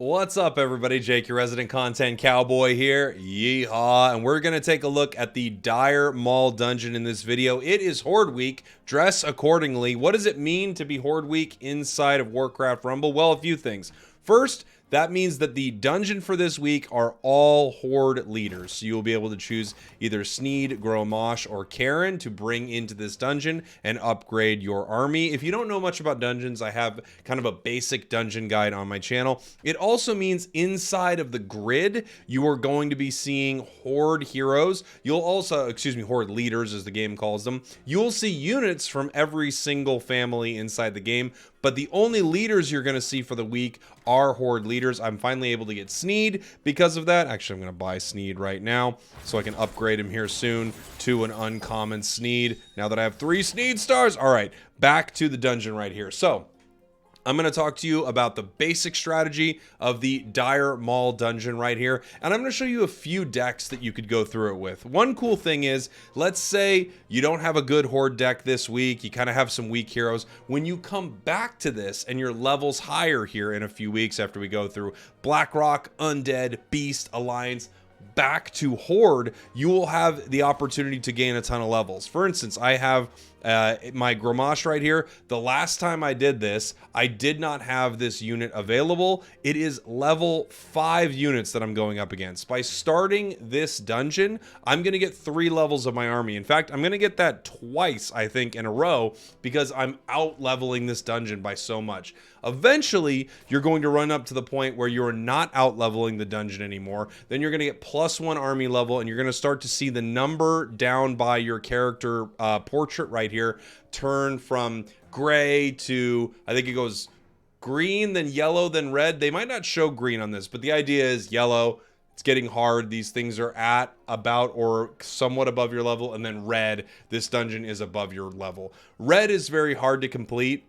What's up, everybody? Jake, your resident content cowboy here. Yeehaw. And we're going to take a look at the Dire Maul dungeon in this video. It is Horde Week. Dress accordingly. What does it mean to be Horde Week inside of Warcraft Rumble? Well, a few things. First, that means that the dungeon for this week are all Horde leaders. So you'll be able to choose either Sneed, Grommash, or Cairne to bring into this dungeon and upgrade your army. If you don't know much about dungeons, I have kind of a basic dungeon guide on my channel. It also means inside of the grid, you are going to be seeing Horde heroes. You'll also, Horde leaders as the game calls them. You'll see units from every single family inside the game, but the only leaders you're going to see for the week are Horde leaders. I'm finally able to get Sneed because of that. Actually, I'm going to buy Sneed right now so I can upgrade him here soon to an uncommon Sneed. Now that I have 3 Sneed stars. All right, back to the dungeon right here. So I'm going to talk to you about the basic strategy of the Dire Maul dungeon right here, and I'm going to show you a few decks that you could go through it with. One cool thing is, let's say you don't have a good Horde deck this week, you kind of have some weak heroes. When you come back to this and your level's higher here in a few weeks after we go through Blackrock, Undead, Beast, Alliance, back to Horde, you will have the opportunity to gain a ton of levels. For instance, I have my Grommash right here. The last time I did this, I did not have this unit available. It is level 5 units that I'm going up against. By starting this dungeon, I'm going to get 3 levels of my army. In fact, I'm going to get that twice, I think, in a row, because I'm out leveling this dungeon by so much. Eventually, you're going to run up to the point where you're not out leveling the dungeon anymore. Then you're going to get +1 army level, and you're going to start to see the number down by your character portrait right here turn from gray to, I think it goes green, then yellow, then red. They might not show green on this, but the idea is yellow. It's getting hard. These things are at about or somewhat above your level, and then red. This dungeon is above your level. Red is very hard to complete.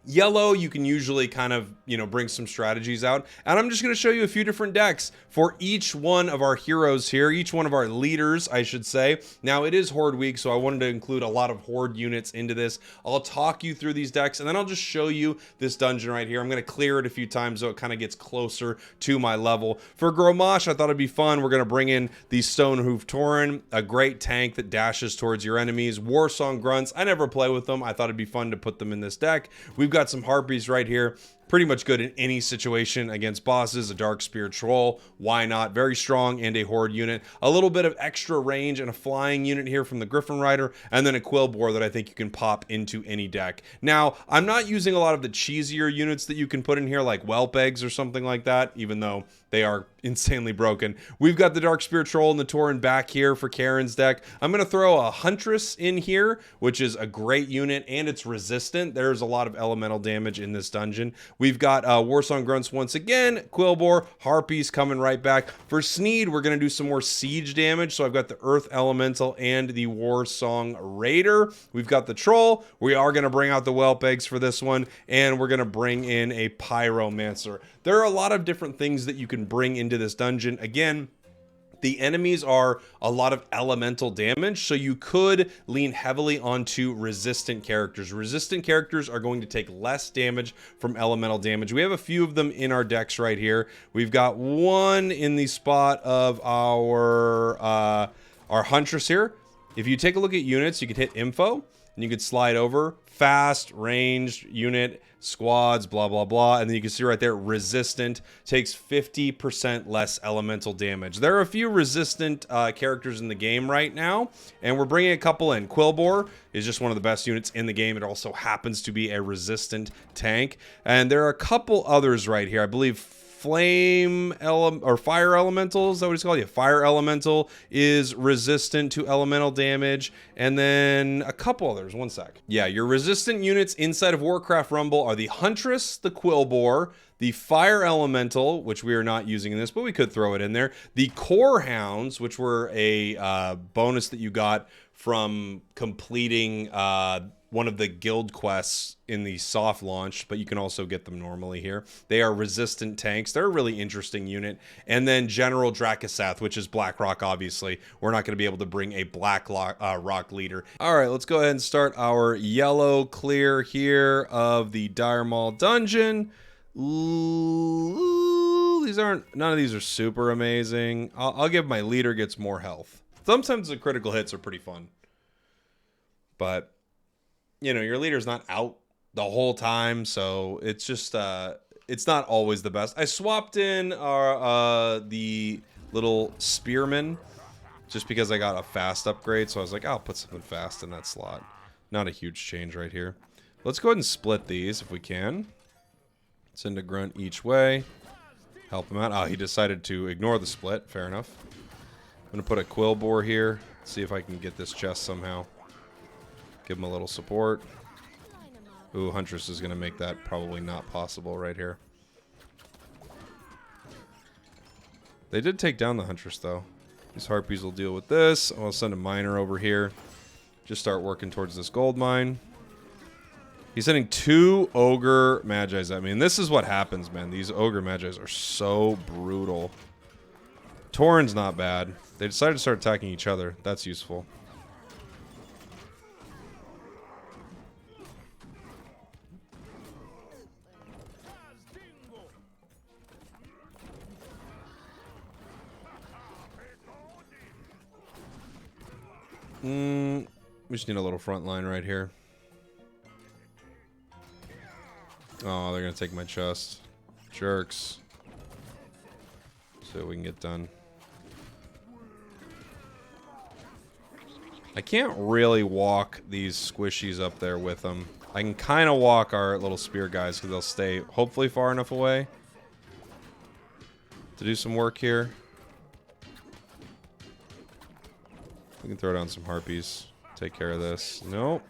Yellow, you can usually kind of, bring some strategies out. And I'm just going to show you a few different decks for each one of our heroes here, each one of our leaders, I should say. Now, it is Horde Week, so I wanted to include a lot of Horde units into this. I'll talk you through these decks, and then I'll just show you this dungeon right here. I'm going to clear it a few times so it kind of gets closer to my level. For Grommash, I thought it'd be fun. We're going to bring in the Stonehoof Tauren, a great tank that dashes towards your enemies. Warsong Grunts, I never play with them. I thought it'd be fun to put them in this deck. We've got some Harpies right here. Pretty much good in any situation against bosses. A Dark Spear Troll, why not? Very strong, and a Horde unit. A little bit of extra range and a flying unit here from the Griffin Rider, and then a Quillboar that I think you can pop into any deck. Now, I'm not using a lot of the cheesier units that you can put in here, like Whelp Eggs or something like that, even though they are insanely broken. We've got the Dark Spear Troll and the Tauren back here for Cairne's deck. I'm going to throw a Huntress in here, which is a great unit, and it's resistant. There's a lot of elemental damage in this dungeon. We've got Warsong Grunts once again, Quillboar, Harpies coming right back. For Sneed, we're going to do some more siege damage, so I've got the Earth Elemental and the Warsong Raider. We've got the Troll. We are going to bring out the Whelp Eggs for this one, and we're going to bring in a Pyromancer. There are a lot of different things that you can bring into this dungeon. Again, the enemies are a lot of elemental damage, so you could lean heavily onto resistant characters. Resistant characters are going to take less damage from elemental damage. We have a few of them in our decks right here. We've got one in the spot of our Huntress here. If you take a look at units, you could hit info, and you could slide over fast, ranged unit, squads, blah, blah, blah. And then you can see right there, resistant, takes 50% less elemental damage. There are a few resistant characters in the game right now, and we're bringing a couple in. Quillboar is just one of the best units in the game. It also happens to be a resistant tank. And there are a couple others right here. I believe Fire Elemental, is that what it's called? Yeah, Fire Elemental is resistant to elemental damage, and then a couple others. One sec. Yeah, your resistant units inside of Warcraft Rumble are the Huntress, the Quillboar, the Fire Elemental, which we are not using in this, but we could throw it in there. The Core Hounds, which were a bonus that you got from completing one of the guild quests in the soft launch, but you can also get them normally here. They are resistant tanks. They're a really interesting unit. And then General Drakaseth, which is Blackrock, obviously. We're not going to be able to bring a Rock leader. All right, let's go ahead and start our yellow clear here of the Dire Maul dungeon. Ooh. none of these are super amazing. I'll give my leader gets more health. Sometimes the critical hits are pretty fun. But, you know, your leader's not out the whole time, so it's just, it's not always the best. I swapped in the little spearman just because I got a fast upgrade, so I was like, I'll put something fast in that slot. Not a huge change right here. Let's go ahead and split these if we can. Send a grunt each way. Help him out. Oh, he decided to ignore the split. Fair enough. I'm going to put a quill boar here. See if I can get this chest somehow. Give him a little support. Ooh, Huntress is going to make that probably not possible right here. They did take down the Huntress, though. These Harpies will deal with this. I'll send a miner over here. Just start working towards this gold mine. He's sending 2 Ogre Magis at me. And this is what happens, man. These Ogre Magis are so brutal. Tauren's not bad. They decided to start attacking each other. That's useful. We just need a little front line right here. Oh, they're gonna take my chest. Jerks. So we can get done. I can't really walk these squishies up there with them. I can kind of walk our little spear guys because they'll stay hopefully far enough away to do some work here. We can throw down some harpies. Take care of this. Nope.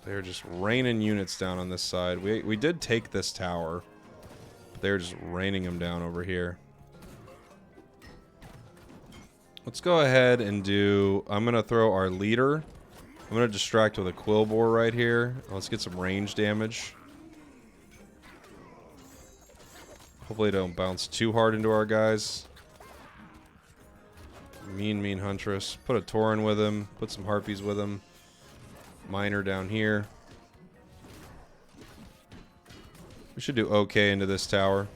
They're just raining units down on this side. We did take this tower. But they're just raining them down over here. Let's go ahead and do... I'm going to throw our leader. I'm going to distract with a quill boar right here. Let's get some range damage. Hopefully they don't bounce too hard into our guys. Mean Huntress. Put a Tauren with him. Put some Harpies with him. Miner down here. We should do okay into this tower.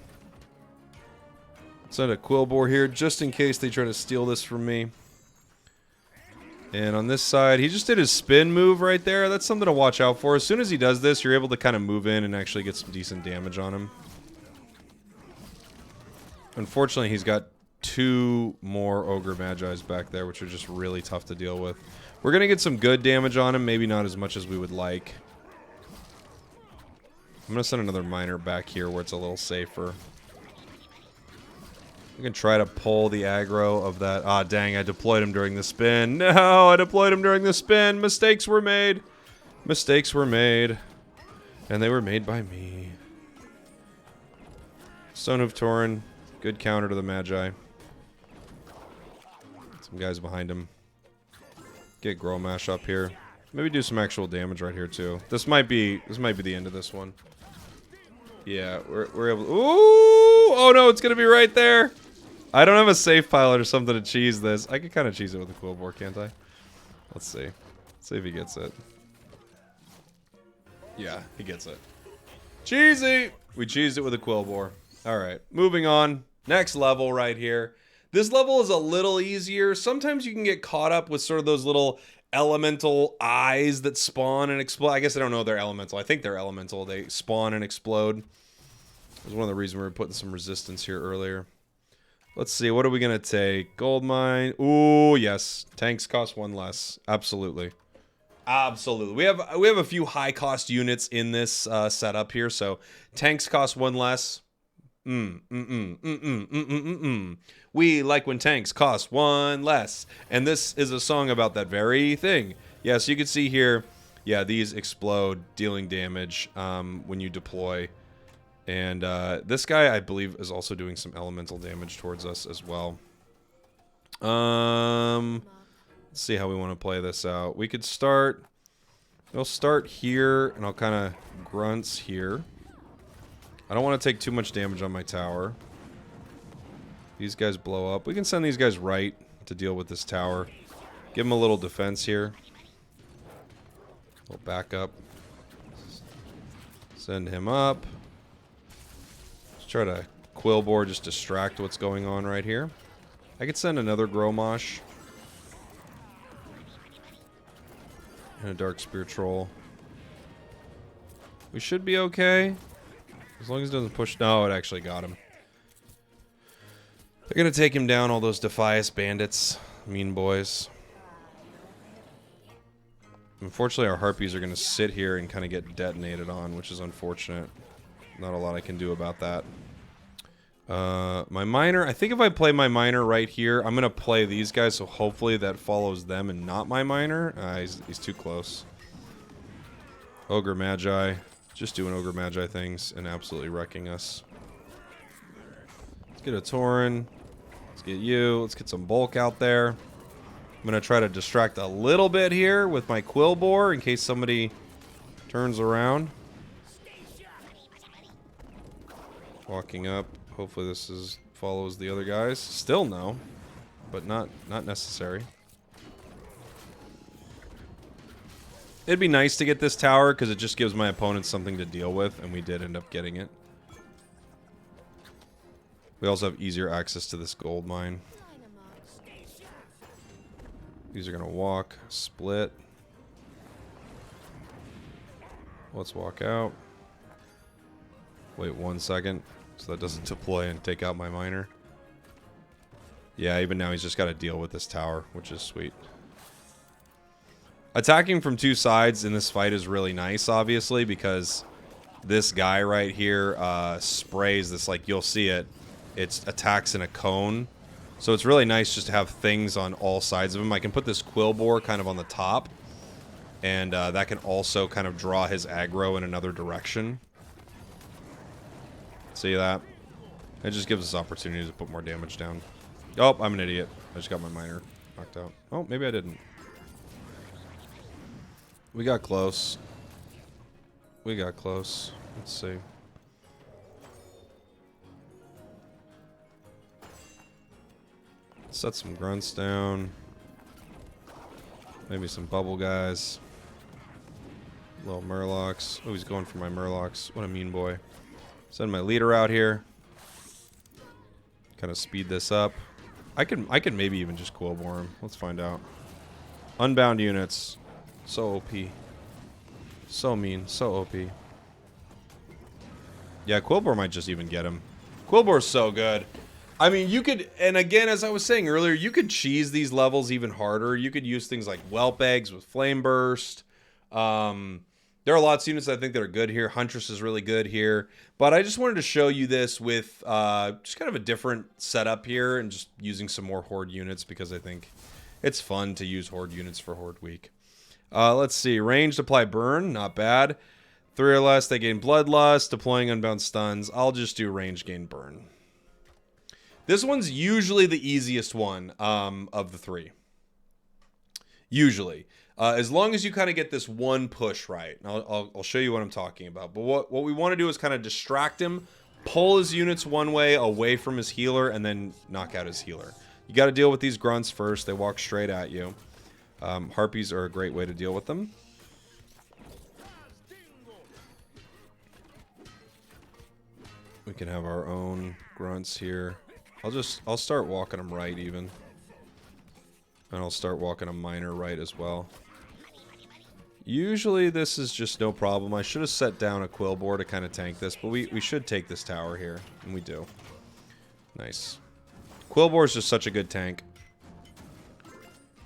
Send a quill boar here just in case they try to steal this from me. And on this side, he just did his spin move right there. That's something to watch out for. As soon as he does this, you're able to kind of move in and actually get some decent damage on him. Unfortunately, he's got 2 more Ogre Magis back there, which are just really tough to deal with. We're going to get some good damage on him, maybe not as much as we would like. I'm going to send another miner back here where it's a little safer. We can try to pull the aggro of that. Ah, dang, I deployed him during the spin. No, I deployed him during the spin. Mistakes were made. Mistakes were made. And they were made by me. Stonehoof Tauren. Good counter to the Magi. Some guys behind him. Get Grommash up here. Maybe do some actual damage right here too. This might be the end of this one. Yeah, we're able to, ooh! Oh no, it's gonna be right there! I don't have a safe pilot or something to cheese this. I could kind of cheese it with a quill boar, can't I? Let's see. Let's see if he gets it. Yeah, he gets it. Cheesy! We cheesed it with a quill boar. Alright, moving on. Next level right here. This level is a little easier. Sometimes you can get caught up with sort of those little elemental eyes that spawn and explode. I guess I don't know they're elemental. I think they're elemental. They spawn and explode. That was one of the reasons we were putting some resistance here earlier. Let's see. What are we going to take? Gold mine. Ooh, yes. Tanks cost 1 less. Absolutely. Absolutely. We have a few high cost units in this setup here. So tanks cost 1 less. We like when tanks cost 1 less. And this is a song about that very thing. Yeah, so you can see here, yeah, these explode, dealing damage when you deploy. And this guy, I believe, is also doing some elemental damage towards us as well. Let's see how we want to play this out. We could start... I'll start here, and I'll kind of grunts here. I don't want to take too much damage on my tower. These guys blow up. We can send these guys right to deal with this tower. Give them a little defense here. A little backup. Send him up. Let's try to Quillbore just distract what's going on right here. I could send another Grommash. And a Dark Spear Troll. We should be okay. As long as it doesn't push... No, it actually got him. They're going to take him down, all those Defias bandits. Mean boys. Unfortunately, our Harpies are going to sit here and kind of get detonated on, which is unfortunate. Not a lot I can do about that. My Miner, I think if I play my Miner right here, I'm going to play these guys, so hopefully that follows them and not my Miner. He's too close. Ogre Magi. Just doing Ogre Magi things and absolutely wrecking us. Let's get a Tauren. Let's get you. Let's get some bulk out there. I'm going to try to distract a little bit here with my Quillbore in case somebody turns around. Walking up. Hopefully this follows the other guys. Still no, but not necessary. It'd be nice to get this tower because it just gives my opponents something to deal with, and we did end up getting it. We also have easier access to this gold mine. These are gonna walk, split. Let's walk out. Wait 1 second. So that doesn't deploy and take out my Miner. Yeah, even now he's just got to deal with this tower, which is sweet. Attacking from two sides in this fight is really nice, obviously, because this guy right here sprays this, like, you'll see it. It attacks in a cone. So it's really nice just to have things on all sides of him. I can put this Quillbore kind of on the top, and that can also kind of draw his aggro in another direction. See that? It just gives us opportunity to put more damage down. Oh, I'm an idiot. I just got my Miner knocked out. Oh, maybe I didn't. We got close. We got close. Let's see. Set some grunts down. Maybe some bubble guys. Little Murlocs. Oh, he's going for my Murlocs. What a mean boy. Send my leader out here. Kind of speed this up. I can maybe even just Quillbore him. Let's find out. Unbound units. So OP. So mean. So OP. Yeah, Quillbore might just even get him. Quillbore's so good. I mean, you could, and again, as I was saying earlier, you could cheese these levels even harder. You could use things like Whelp Eggs with Flame Burst. There are lots of units I think that are good here. Huntress is really good here. But I just wanted to show you this with just kind of a different setup here and just using some more Horde units because I think it's fun to use Horde units for Horde Week. Let's see. Ranged apply burn. Not bad. 3 or less, they gain Bloodlust. Deploying Unbound Stuns. I'll just do range gain burn. This one's usually the easiest one of the 3. Usually. As long as you kind of get this one push right. I'll show you what I'm talking about. But what we want to do is kind of distract him, pull his units one way away from his healer, and then knock out his healer. You got to deal with these grunts first. They walk straight at you. Harpies are a great way to deal with them. We can have our own grunts here. I'll start walking them right even. And I'll start walking a Miner right as well. Usually this is just no problem. I should have set down a Quillbore to kind of tank this, but we should take this tower here, and we do. Nice. Quillbore is just such a good tank.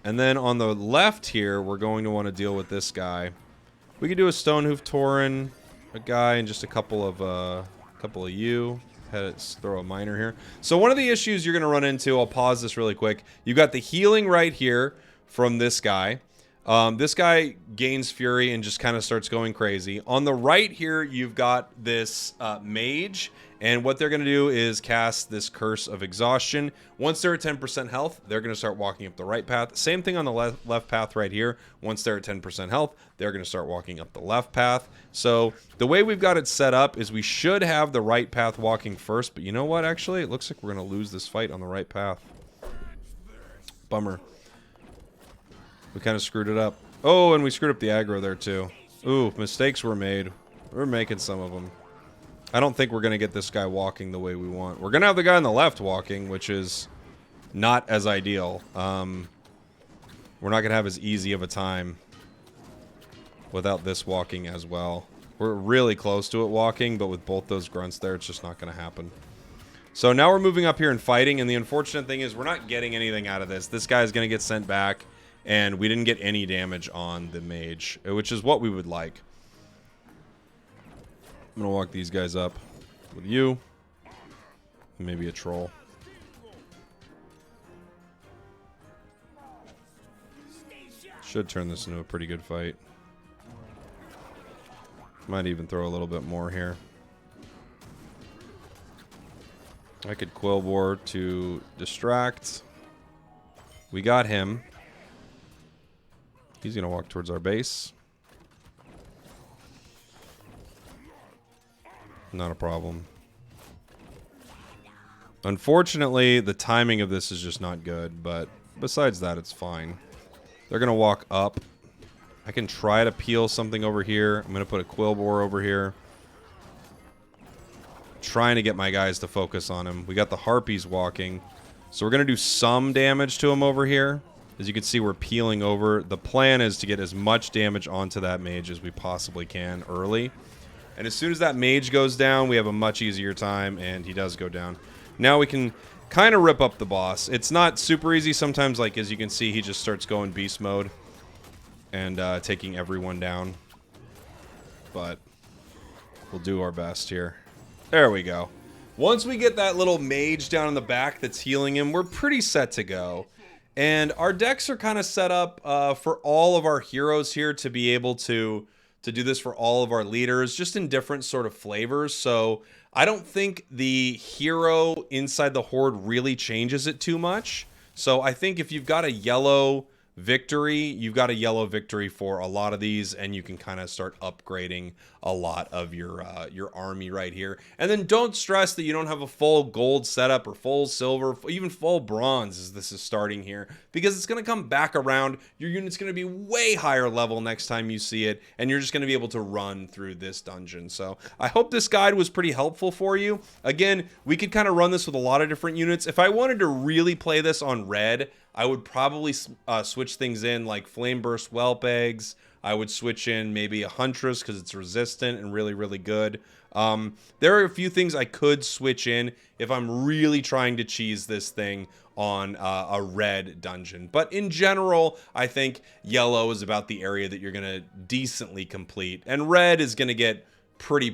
And then on the left here, we're going to want to deal with this guy. We could do a Stonehoof Tauren, a guy, and just a couple of you. Let's throw a Miner here. So one of the issues you're going to run into, I'll pause this really quick. You've got the healing right here from this guy. This guy gains fury and just kind of starts going crazy. On the right here, you've got this mage. And what they're going to do is cast this Curse of Exhaustion. Once they're at 10% health, they're going to start walking up the right path. Same thing on the left path right here. Once they're at 10% health, they're going to start walking up the left path. So the way we've got it set up is we should have the right path walking first. But you know what, actually? It looks like we're going to lose this fight on the right path. Bummer. We kind of screwed it up. Oh, and we screwed up the aggro there too. Ooh, mistakes were made. We're making some of them. I don't think we're going to get this guy walking the way we want. We're going to have the guy on the left walking, which is not as ideal. We're not going to have as easy of a time without this walking as well. We're really close to it walking, but with both those grunts there, it's just not going to happen. So now we're moving up here and fighting, and the unfortunate thing is we're not getting anything out of this. This guy is going to get sent back, and we didn't get any damage on the mage, which is what we would like. I'm going to walk these guys up with you. Maybe a troll. Should turn this into a pretty good fight. Might even throw a little bit more here. I could Quill Boar to distract. We got him. He's going to walk towards our base. Not a problem. Unfortunately, the timing of this is just not good, but besides that, it's fine. They're going to walk up. I can try to peel something over here. I'm going to put a Quill Boar over here. Trying to get my guys to focus on him. We got the Harpies walking. So we're going to do some damage to him over here. As you can see, we're peeling over. The plan is to get as much damage onto that mage as we possibly can early. And as soon as that mage goes down, we have a much easier time, and he does go down. Now we can kind of rip up the boss. It's not super easy. Sometimes, like, as you can see, he just starts going beast mode and taking everyone down. But we'll do our best here. There we go. Once we get that little mage down in the back that's healing him, we're pretty set to go. And our decks are kind of set up for all of our heroes here to be able to do this for all of our leaders, just in different sort of flavors. So I don't think the hero inside the Horde really changes it too much. So I think if you've got a yellow victory, you've got a yellow victory for a lot of these, and you can kind of start upgrading a lot of your army right here. And then don't stress that you don't have a full gold setup or full silver, even full bronze as this is starting here, because it's going to come back around. Your unit's going to be way higher level next time you see it, and you're just going to be able to run through this dungeon. So I hope this guide was pretty helpful for you. Again, we could kind of run this with a lot of different units. If I wanted to really play this on red, I would probably switch things in like Flame Burst Whelp Eggs. I would switch in maybe a Huntress because it's resistant and really, really good. There are a few things I could switch in if I'm really trying to cheese this thing on a red dungeon. But in general, I think yellow is about the area that you're going to decently complete. And red is going to get pretty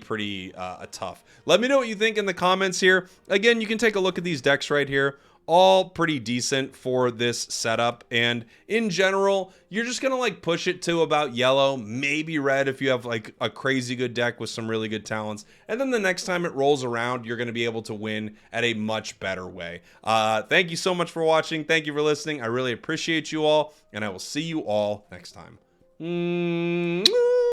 tough. Let me know what you think in the comments here. Again, you can take a look at these decks right here. All pretty decent for this setup, and in general you're just gonna like push it to about yellow, maybe red if you have like a crazy good deck with some really good talents, and then the next time it rolls around you're gonna be able to win at a much better way. Thank you so much for watching. Thank you for listening. I really appreciate you all, and I will see you all next time.